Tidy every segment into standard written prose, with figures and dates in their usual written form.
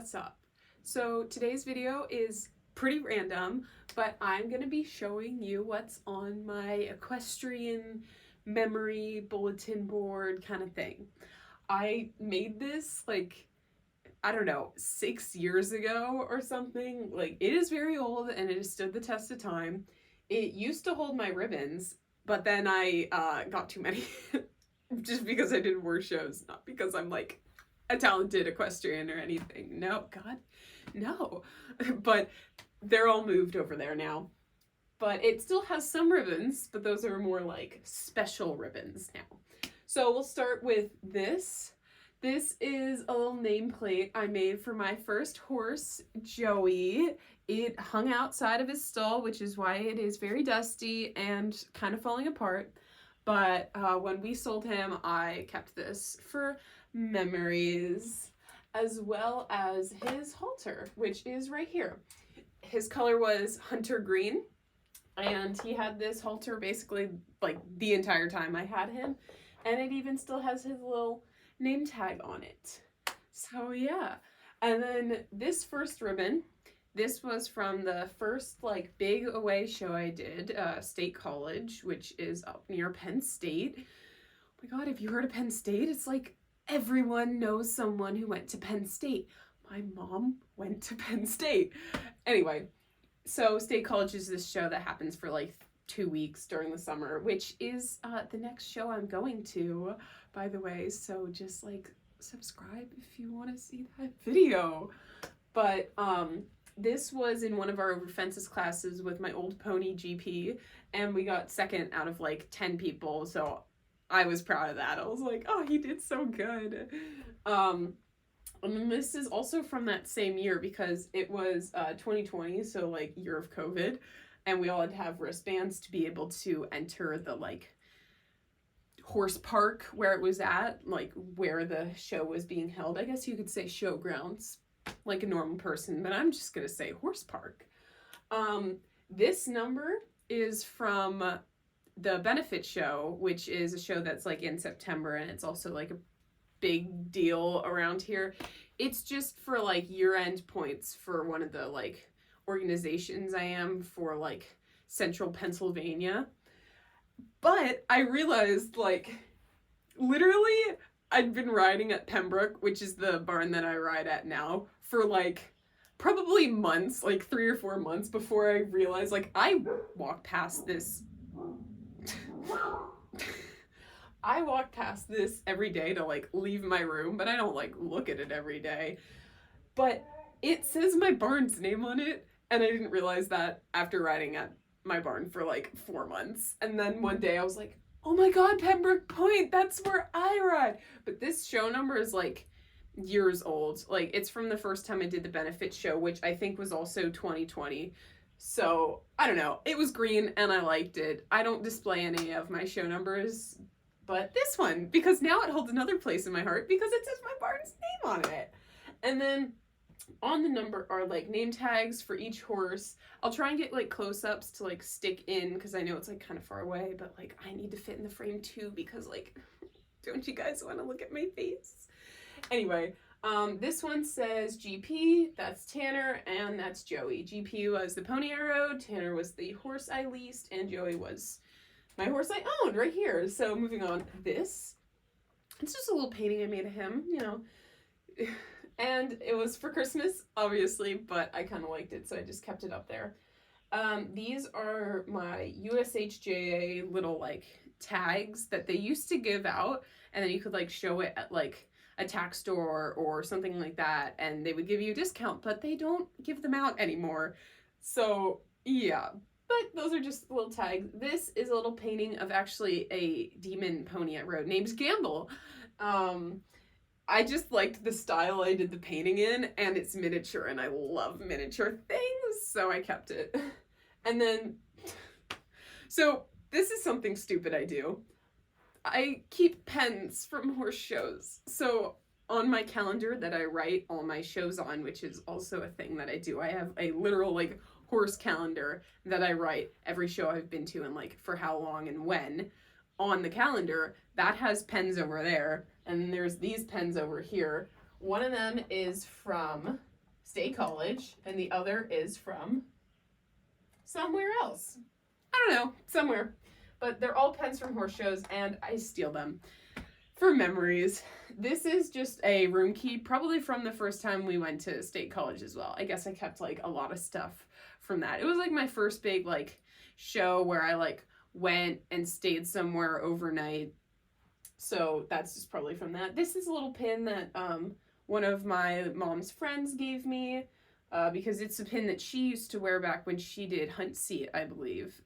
What's up? So today's video is pretty random, but I'm gonna be showing you what's on my equestrian memory bulletin board kind of thing. I made this I don't know, 6 years ago or something. Like, it is very old and it has stood the test of time. It used to hold my ribbons, but then I got too many just because I did war shows, not because I'm like a talented equestrian or anything. No, God, no. But they're all moved over there now. But it still has some ribbons, but those are more like special ribbons now. So we'll start with this. This is a little nameplate I made for my first horse, Joey. It hung outside of his stall, which is why it is very dusty and kind of falling apart. But when we sold him, I kept this for memories, as well as his halter, which is right here. His color was hunter green, and he had this halter basically like the entire time I had him, and it even still has his little name tag on it. So yeah. And then this first ribbon, this was from the first like big away show I did, State College, which is up near Penn State. Oh my God, have you heard of Penn State? It's like everyone knows someone who went to Penn State. My mom went to Penn State. Anyway, so State College is this show that happens for like 2 weeks during the summer, which is the next show I'm going to, by the way. So just like subscribe if you want to see that video. But this was in one of our over fences classes with my old pony GP, and we got second out of like 10 people. So I was proud of that. I was like, oh, he did so good. And then this is also from that same year because it was 2020, so like year of COVID, and we all had to have wristbands to be able to enter the like horse park where it was at, like where the show was being held. I guess you could say showgrounds like a normal person, but I'm just gonna say horse park. This number is from the benefit show, which is a show that's like in September, and it's also like a big deal around here. It's just for like year-end points for one of the like organizations I am for like central Pennsylvania. But I realized like literally I'd been riding at Pembroke, which is the barn that I ride at now, for like probably months, like 3 or 4 months, before I realized like I walk past this I walk past this every day to like leave my room, but I don't like look at it every day. But it says my barn's name on it, and I didn't realize that after riding at my barn for like 4 months. And then one day I was like, oh my God, Pembroke Point, that's where I ride. But this show number is like years old. Like, it's from the first time I did the benefit show, which I think was also 2020. So I don't know, it was green and I liked it. I don't display any of my show numbers, but this one, because now it holds another place in my heart because it says my barn's name on it. And then on the number are like name tags for each horse. I'll try and get like close-ups to like stick in because I know it's like kind of far away, but like I need to fit in the frame too because like, don't you guys want to look at my face? Anyway, this one says GP, that's Tanner, and that's Joey. GP was the pony I rode, Tanner was the horse I leased, and Joey was my horse I owned right here. So moving on, it's just a little painting I made of him, you know. And it was for Christmas, obviously, but I kind of liked it, so I just kept it up there. These are my USHJA little like tags that they used to give out, and then you could like show it at like a tack store or something like that, and they would give you a discount, but they don't give them out anymore. So yeah, but those are just little tags. This is a little painting of actually a demon pony I rode named Gamble. I just liked the style I did the painting in, and it's miniature, and I love miniature things, so I kept it. And then, so this is something stupid I do. I keep pens from horse shows. So on my calendar that I write all my shows on, which is also a thing that I do, I have a literal like horse calendar that I write every show I've been to and like for how long and when on the calendar. That has pens over there, and there's these pens over here. One of them is from State College, and the other is from somewhere else. I don't know, somewhere. But they're all pens from horse shows, and I steal them for memories. This is just a room key, probably from the first time we went to State College as well. I guess I kept like a lot of stuff from that. It was like my first big like show where I like went and stayed somewhere overnight. So that's just probably from that. This is a little pin that one of my mom's friends gave me because it's a pin that she used to wear back when she did hunt seat, I believe.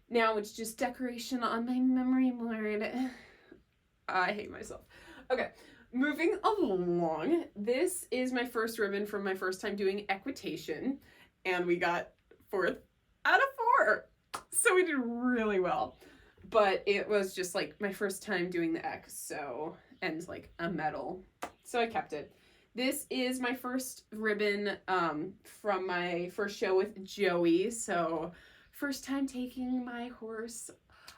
Now it's just decoration on my memory board. I hate myself. Okay, moving along. This is my first ribbon from my first time doing equitation, and we got 4th out of 4. So we did really well. But it was just like my first time doing the X, so, and like a medal. So I kept it. This is my first ribbon from my first show with Joey. So first time taking my horse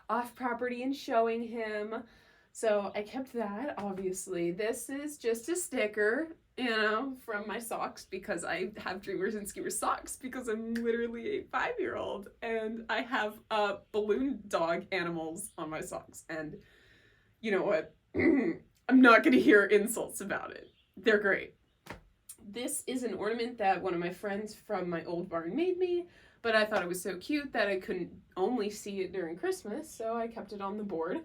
off property and showing him. So I kept that, obviously. This is just a sticker, you know, from my socks because I have Dreamers and Skewers socks because I'm literally a 5-year-old and I have balloon dog animals on my socks. And you know what? I'm not going to hear insults about it. They're great. This is an ornament that one of my friends from my old barn made me, but I thought it was so cute that I couldn't only see it during Christmas, so I kept it on the board.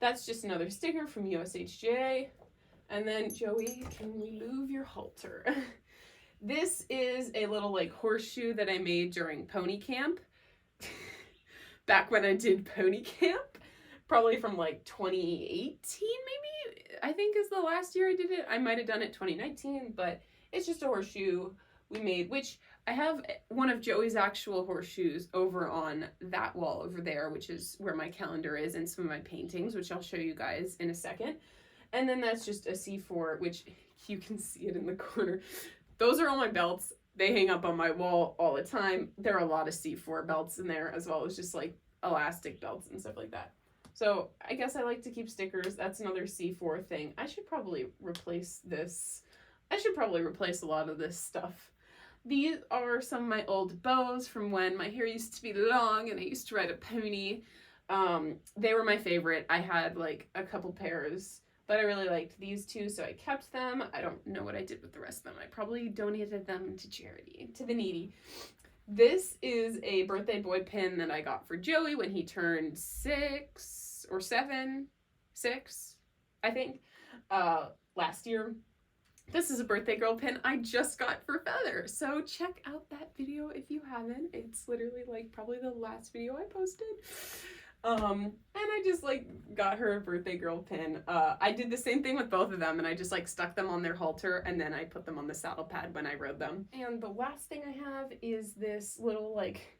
That's just another sticker from USHJ. And then, Joey, can we move your halter? This is a little like horseshoe that I made during pony camp. Back when I did pony camp. Probably from like 2018 maybe, I think is the last year I did it. I might have done it 2019, but it's just a horseshoe we made, which I have one of Joey's actual horseshoes over on that wall over there, which is where my calendar is and some of my paintings, which I'll show you guys in a second. And then that's just a C4, which you can see it in the corner. Those are all my belts. They hang up on my wall all the time. There are a lot of C4 belts in there, as well as just like elastic belts and stuff like that. So I guess I like to keep stickers. That's another C4 thing. I should probably replace this. I should probably replace a lot of this stuff. These are some of my old bows from when my hair used to be long and I used to ride a pony. They were my favorite. I had like a couple pairs, but I really liked these two, so I kept them. I don't know what I did with the rest of them. I probably donated them to charity, to the needy. This is a birthday boy pin that I got for Joey when he turned 6 or 7, 6, I think, last year. This is a birthday girl pin I just got for Feather, so check out that video if you haven't. It's literally like probably the last video I posted. And I just like got her a birthday girl pin. I did the same thing with both of them, and I just like stuck them on their halter and then I put them on the saddle pad when I rode them. And the last thing I have is this little like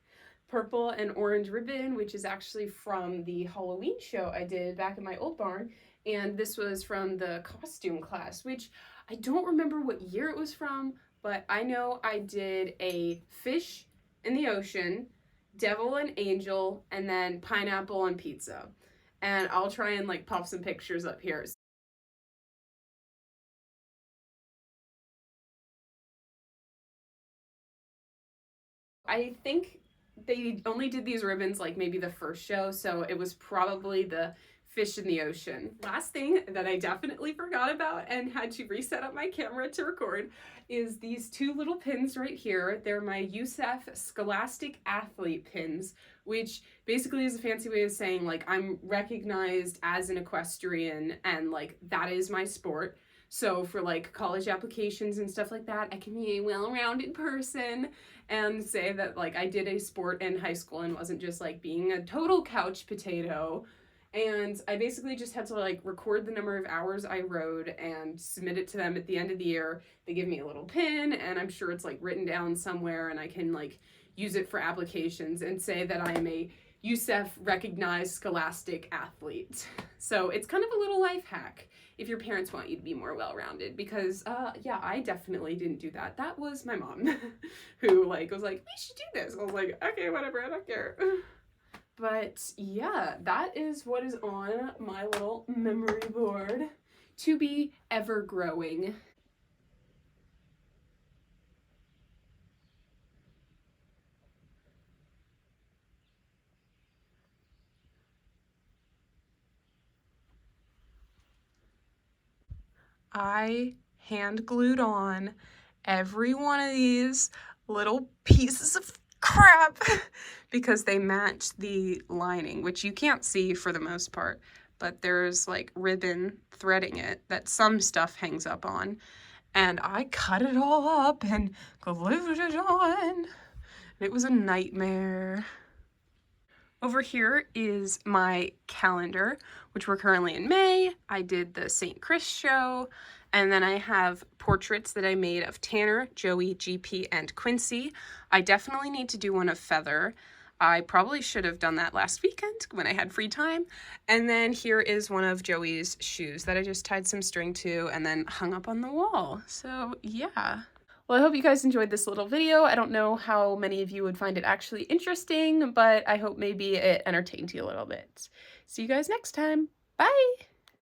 purple and orange ribbon, which is actually from the Halloween show I did back in my old barn. And this was from the costume class, which I don't remember what year it was from, but I know I did a fish in the ocean, devil and angel, and then pineapple and pizza. And I'll try and like pop some pictures up here. I think they only did these ribbons like maybe the first show, so it was probably the fish in the ocean. Last thing that I definitely forgot about and had to reset up my camera to record is these two little pins right here. They're my USEF Scholastic Athlete pins, which basically is a fancy way of saying like I'm recognized as an equestrian and like that is my sport. So for like college applications and stuff like that, I can be a well-rounded person and say that like I did a sport in high school and wasn't just like being a total couch potato. And I basically just had to like record the number of hours I rode and submit it to them at the end of the year. They give me a little pin and I'm sure it's like written down somewhere and I can like use it for applications and say that I am a USEF recognized scholastic athlete. So it's kind of a little life hack if your parents want you to be more well-rounded, because yeah, I definitely didn't do that. That was my mom who like was like, we should do this. I was like, okay, whatever, I don't care. But yeah, that is what is on my little memory board to be ever growing. I hand glued on every one of these little pieces of crap because they match the lining, which you can't see for the most part, but there's like ribbon threading it that some stuff hangs up on. And I cut it all up and glued it on. It was a nightmare. Over here is my calendar, which we're currently in May. I did the St. Chris show, and then I have portraits that I made of Tanner, Joey, GP, and Quincy. I definitely need to do one of Feather. I probably should have done that last weekend when I had free time. And then here is one of Joey's shoes that I just tied some string to and then hung up on the wall. So yeah. Well, I hope you guys enjoyed this little video. I don't know how many of you would find it actually interesting, but I hope maybe it entertained you a little bit. See you guys next time. Bye!